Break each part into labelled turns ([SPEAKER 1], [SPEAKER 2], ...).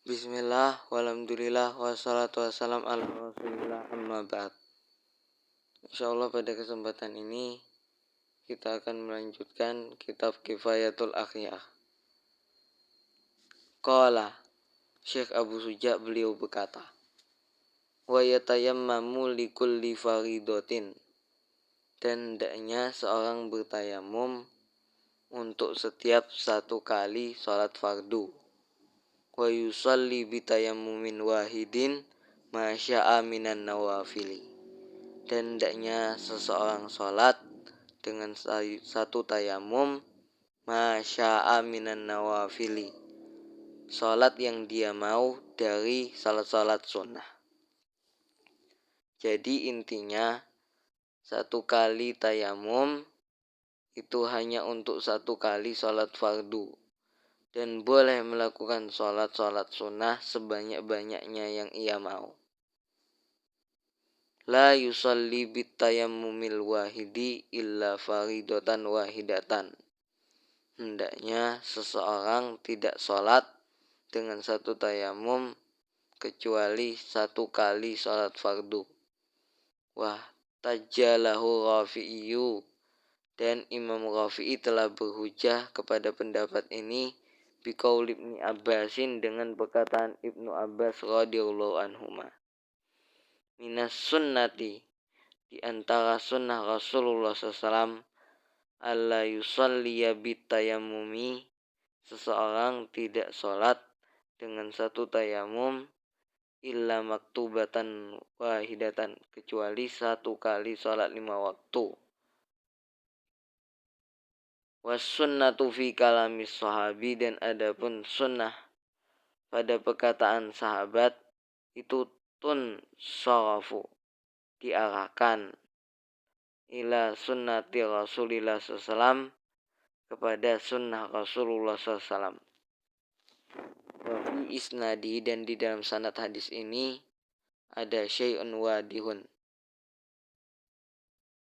[SPEAKER 1] Bismillah, walhamdulillah, wassalatu wassalam ala rasulillah, amma ba'd. Insyaallah pada kesempatan ini kita akan melanjutkan kitab Kifayatul Akhyar. Qala Syekh Abu Suja, beliau berkata, wa yatayammamu likulli faridotin, dan hendaknya seorang bertayamum untuk setiap satu kali sholat fardu. Wa yusalli bitayammumin wahidin masya'a minan nawafili, dan hendaknya seseorang sholat dengan satu tayamum masya'a minan nawafili, sholat yang dia mau dari salat-salat sunnah. Jadi intinya satu kali tayamum itu hanya untuk satu kali sholat fardu, dan boleh melakukan sholat-sholat sunnah sebanyak-banyaknya yang ia mau. La yusalli bitayammumil wahidi illa faridatan wahidatan. Hendaknya seseorang tidak sholat dengan satu tayamum kecuali satu kali sholat fardu. Wah tajalahu Rafi'iyu, dan Imam Rafi'i telah berhujah kepada pendapat ini biqaul Ibnu Abbasin, dengan perkataan Ibnu Abbas radhiyallahu anhuma. Minas sunnati, di antara sunnah Rasulullah SAW, alla yusalliya bitayammumi, seseorang tidak sholat dengan satu tayamum illa maktubatan wahidatan, kecuali satu kali sholat 5 waktu. Was sunnatu fi kalamis sahabi, dan adapun sunnah pada perkataan sahabat itu tun sarafu, diarahkan ila sunnati Rasulillah SAW, kepada sunnah Rasulullah SAW. Wa fi isnadi, dan di dalam sanad hadis ini ada syai'un wadihun,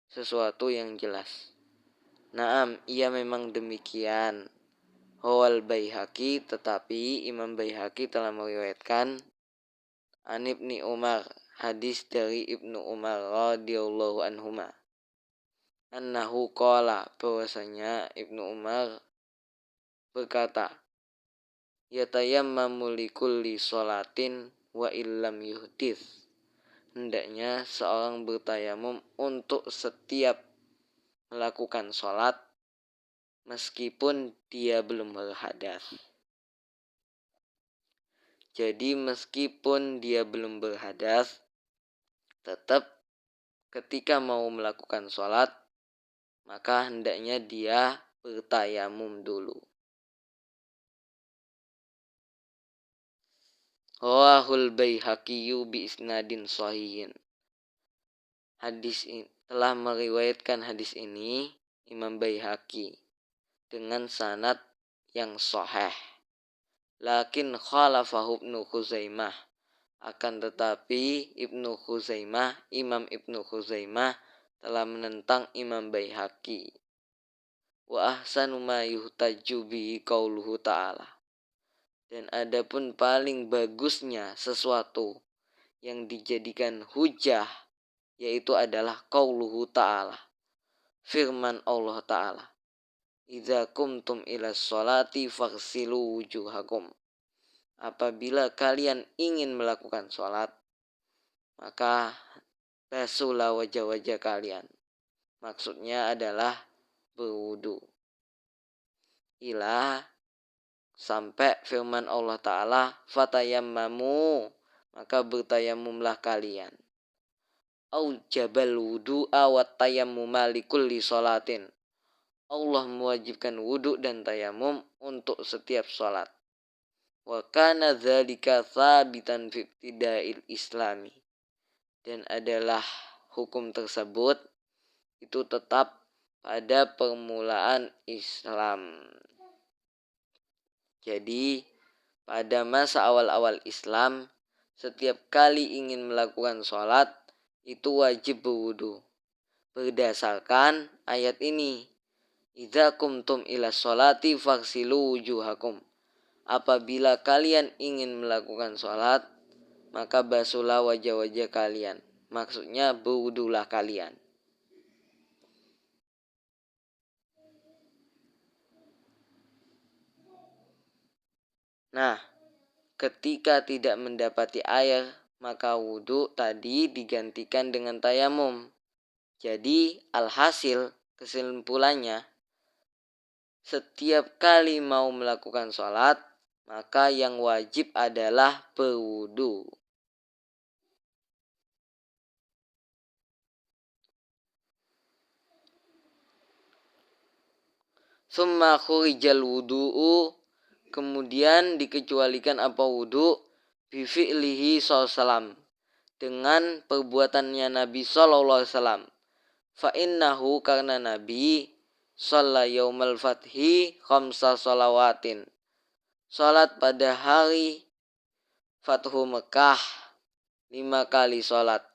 [SPEAKER 1] sesuatu yang jelas. Naam, ia memang demikian. Hawal Baihaqi, tetapi Imam Baihaqi telah meriwayatkan an Ibni Umar, hadis dari Ibnu Umar radhiyallahu anhuma, annahu qala, bahwasanya Ibnu Umar berkata, yatayammamu likulli sholatin wa illam yuhdits, hendaknya seorang bertayamum untuk setiap melakukan sholat meskipun dia belum berhadas. Jadi meskipun dia belum berhadas, tetap ketika mau melakukan sholat, maka hendaknya dia bertayamum dulu. Rawahul Baihaqiyyu bi isnadin sahihin. Telah meriwayatkan hadis ini Imam Baihaqi dengan sanad yang sahih. Lakin khalafahu Ibnu Khuzaimah, akan tetapi Imam Ibnu Khuzaimah telah menentang Imam Baihaqi. Wa ahsanu ma yuhtaju bihi qauluhu ta'ala, dan adapun paling bagusnya sesuatu yang dijadikan hujah, yaitu adalah qauluhu ta'ala, firman Allah Ta'ala, idza kumtum ila sholati faghsilu wujuhakum, apabila kalian ingin melakukan sholat, maka basuhlah wajah-wajah kalian. Maksudnya adalah berwudu. Ila, sampai firman Allah Ta'ala, fatayammamu, maka bertayamumlah kalian. Au jabal wudu'a wa tayammuma likulli sholatin, Allah mewajibkan wudu dan tayamum untuk setiap sholat. Wa kana dzalika tsabitan fi ibtida'il islami, dan adalah hukum tersebut itu tetap pada permulaan Islam. Jadi pada masa awal-awal Islam, setiap kali ingin melakukan sholat itu wajib berwudu, berdasarkan ayat ini, idza kumtum ila sholati faghsilu wujuhakum, apabila kalian ingin melakukan sholat, maka basuhlah wajah-wajah kalian. Maksudnya berwudulah kalian. Nah, ketika tidak mendapati air, maka wudhu tadi digantikan dengan tayamum. Jadi alhasil kesimpulannya, setiap kali mau melakukan sholat, maka yang wajib adalah berwudhu. Summa khurijal wudu'u, kemudian dikecualikan apa wudhu, bifi'lihi sallam, dengan perbuatannya Nabi SAW. Fa'innahu, karena Nabi shalla yaumal fathi khamsa shalawatin, sholat pada hari Fathu Mekah 5 kali sholat,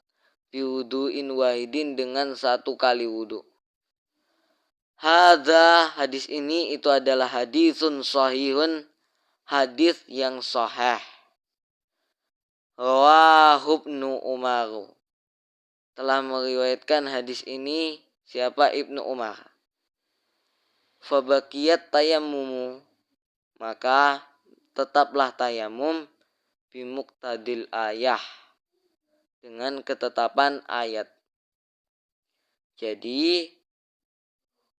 [SPEAKER 1] biwudu'in wahidin, dengan 1 kali wudhu. Hadis ini itu adalah hadisun sahihun, hadis yang sahih. Rawahu Ibnu Umar, telah meriwayatkan hadis ini siapa? Ibnu Umar. Fabaqiyat tayammumu, maka tetaplah tayamum, bimuqtadil ayah, dengan ketetapan ayat. Jadi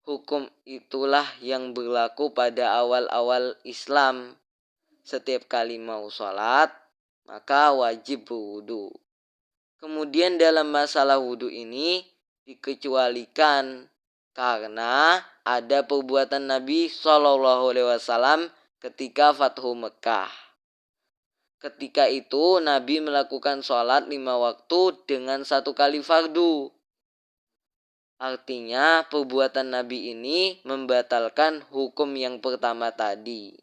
[SPEAKER 1] hukum itulah yang berlaku pada awal-awal Islam. Setiap kali mau sholat, maka wajib berwudu. Kemudian dalam masalah wudu ini dikecualikan karena ada perbuatan Nabi SAW ketika Fathu Mekah. Ketika itu Nabi melakukan sholat 5 waktu dengan 1 kali fardu. Artinya perbuatan Nabi ini membatalkan hukum yang pertama tadi.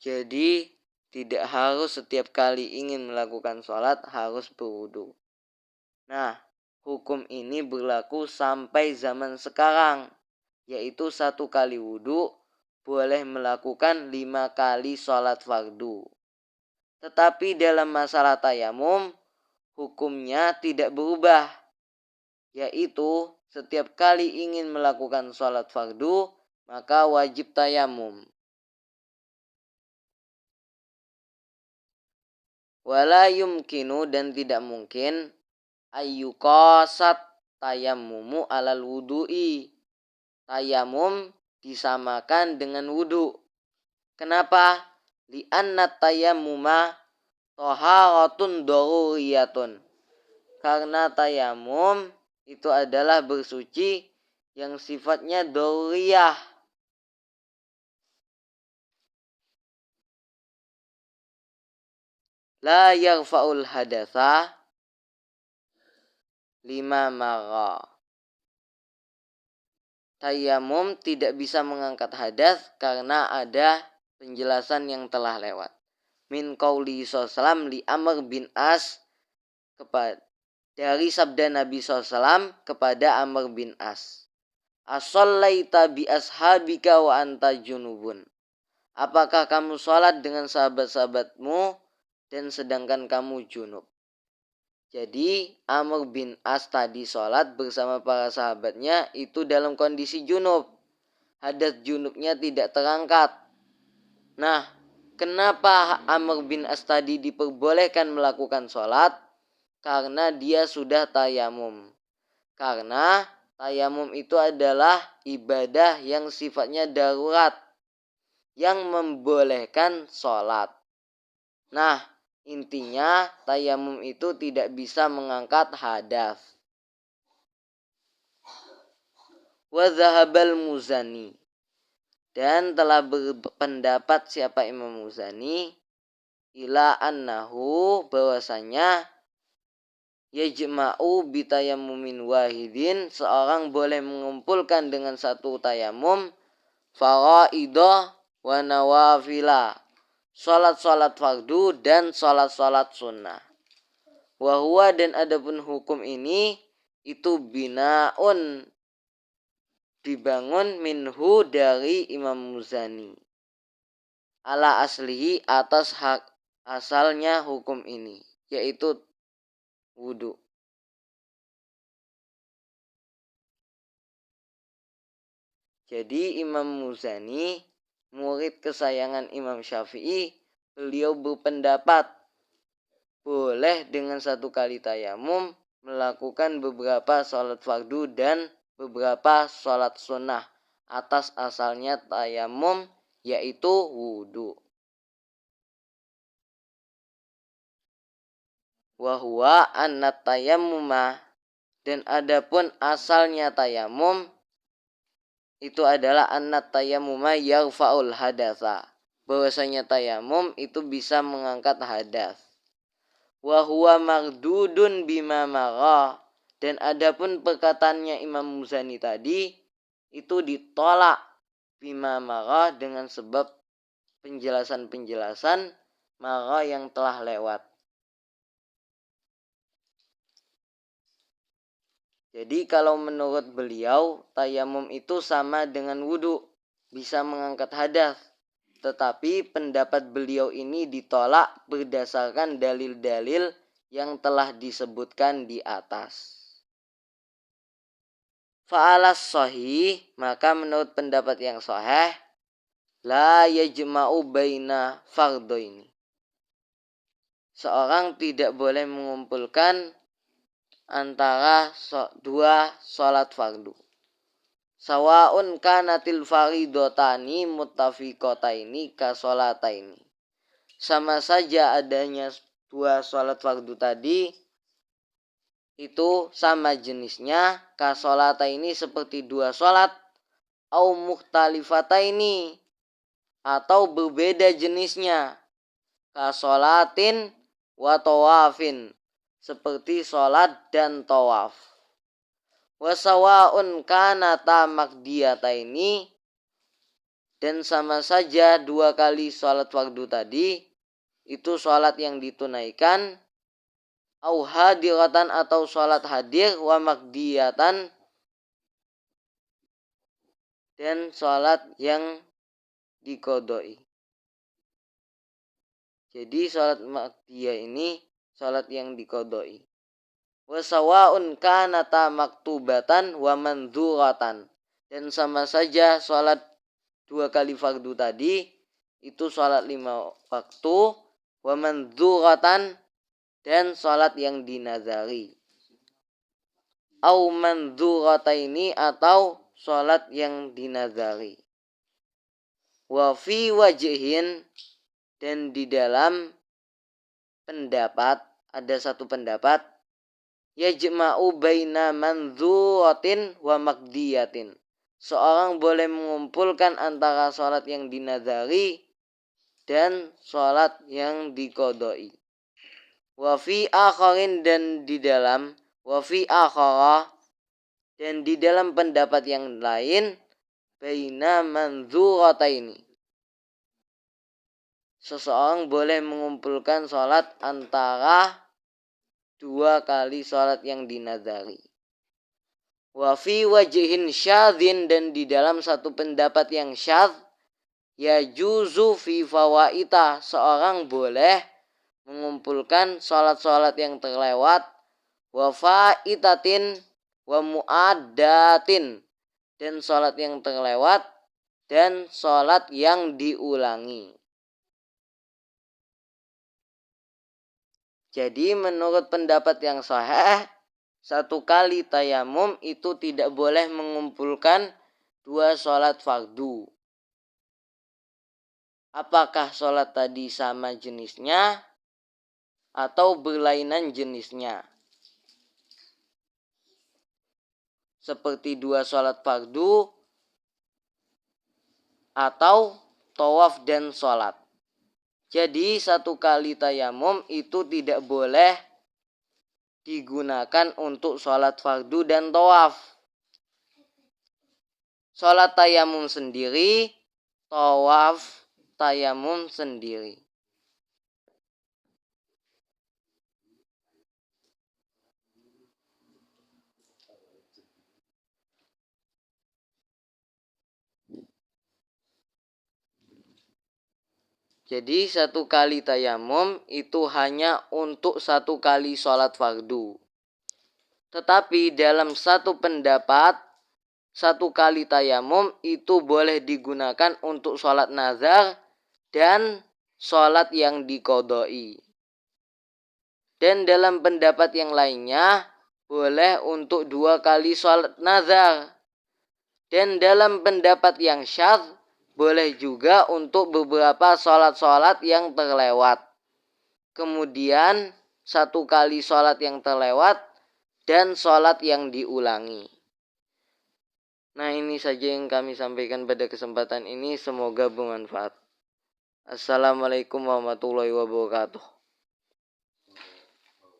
[SPEAKER 1] Jadi tidak harus setiap kali ingin melakukan sholat harus berwudu. Nah, hukum ini berlaku sampai zaman sekarang, yaitu 1 kali wudu boleh melakukan 5 kali sholat fardu. Tetapi dalam masalah tayamum, hukumnya tidak berubah, yaitu setiap kali ingin melakukan sholat fardu, maka wajib tayamum. Wala yumkinu, dan tidak mungkin, ayyuqasat tayammumu alal wudu'i, tayamum disamakan dengan wudu. Kenapa? Li'anna tayammuma taharatun daruriyatun, karena tayamum itu adalah bersuci yang sifatnya daruriyah. La yarfa'ul hadatsa lima marra. Tayamum tidak bisa mengangkat hadas karena ada penjelasan yang telah lewat. Min qauli sallam li Amr bin As, dari sabda Nabi SAW kepada Amr bin As. As-sallaita bi ashabika wa anta junubun. Apakah kamu sholat dengan sahabat-sahabatmu dan sedangkan kamu junub? Jadi Amr bin As tadi sholat bersama para sahabatnya itu dalam kondisi junub. Hadas junubnya tidak terangkat. Nah, kenapa Amr bin As tadi diperbolehkan melakukan sholat? Karena dia sudah tayamum. Karena tayamum itu adalah ibadah yang sifatnya darurat, yang membolehkan sholat. Nah, intinya tayamum itu tidak bisa mengangkat hadas. Wa zahabal Muzani, dan telah berpendapat siapa Imam Muzani, ila annahu, bahwasanya yajma'u bitayammumin wahidin, seorang boleh mengumpulkan dengan 1 tayamum faraidah wa nawafila, sholat-sholat fardu dan sholat-sholat sunnah. Wahwa dan adapun hukum ini itu binaun dibangun minhu dari Imam Muzani ala aslihi atas hak asalnya hukum ini, yaitu wudu. Jadi Imam Muzani, murid kesayangan Imam Syafi'i, beliau berpendapat boleh dengan satu kali tayamum melakukan beberapa sholat fardu dan beberapa sholat sunnah atas asalnya tayamum, yaitu wudu. Wahwa annat tayammuma, dan adapun asalnya tayamum itu adalah annat tayammuma yarfa'ul hadatsa, bahwasanya tayamum itu bisa mengangkat hadas. Wa huwa maghdudun bima magha, dan adapun perkataannya Imam Muzani tadi itu ditolak bima magha dengan sebab penjelasan-penjelasan magha yang telah lewat. Jadi kalau menurut beliau tayamum itu sama dengan wudu, bisa mengangkat hadas. Tetapi pendapat beliau ini ditolak berdasarkan dalil-dalil yang telah disebutkan di atas. Fa'alas sahih, maka menurut pendapat yang sahih, la yajma'u baina fardhaini. Seorang tidak boleh mengumpulkan antara dua sholat fardu. Sawa'un kanatil faridotani muttafiqotaini ka sholataini. Sama saja adanya dua sholat fardu tadi itu sama jenisnya ka sholataini seperti dua sholat, au mukhtalifataini atau berbeda jenisnya ka sholatin wa tawafin seperti sholat dan tawaf. Wasawa'un kanata makdiyataini, dan sama saja dua kali sholat fardu tadi itu sholat yang ditunaikan, au hadiratan atau sholat hadir, wa makdiyatan dan sholat yang dikodoi. Jadi sholat makdiyah ini sholat yang dikodoi. Wasawa'un kanata maktubatan wa mandhuratan, dan sama saja sholat dua kali fardu tadi itu sholat 5 waktu, wa mandhuratan dan sholat yang dinazari, au mandhurataini atau sholat yang dinazari. Wa fi wajhin, dan di dalam pendapat ada satu pendapat, yajma'u baina mandhuratin wa makdiyatin. Seorang boleh mengumpulkan antara sholat yang dinazari dan sholat yang dikodoi. Wa fi akharin, dan di dalam wa fi akhara, dan di dalam pendapat yang lain, baina mandhurataini. Seseorang boleh mengumpulkan sholat antara dua kali sholat yang dinazari. Wa fi wajhin syadzin, dan di dalam satu pendapat yang syadz, yajuzu fi fawaita, seorang boleh mengumpulkan sholat-sholat yang terlewat, wa faitatin wa muaddatin, dan sholat yang terlewat dan sholat yang diulangi. Jadi menurut pendapat yang sahih, satu kali tayamum itu tidak boleh mengumpulkan dua sholat fardu. Apakah sholat tadi sama jenisnya atau berlainan jenisnya? Seperti dua sholat fardu atau tawaf dan sholat. Jadi satu kali tayamum itu tidak boleh digunakan untuk sholat fardu dan tawaf. Sholat tayamum sendiri, tawaf tayamum sendiri. Jadi 1 kali tayamum itu hanya untuk 1 kali sholat fardu. Tetapi dalam satu pendapat 1 kali tayamum itu boleh digunakan untuk sholat nazar dan sholat yang diqodoi. Dan dalam pendapat yang lainnya boleh untuk 2 kali sholat nazar. Dan dalam pendapat yang syadz boleh juga untuk beberapa sholat-sholat yang terlewat. Kemudian 1 kali sholat yang terlewat dan sholat yang diulangi. Nah, ini saja yang kami sampaikan pada kesempatan ini. Semoga bermanfaat. Assalamualaikum warahmatullahi wabarakatuh.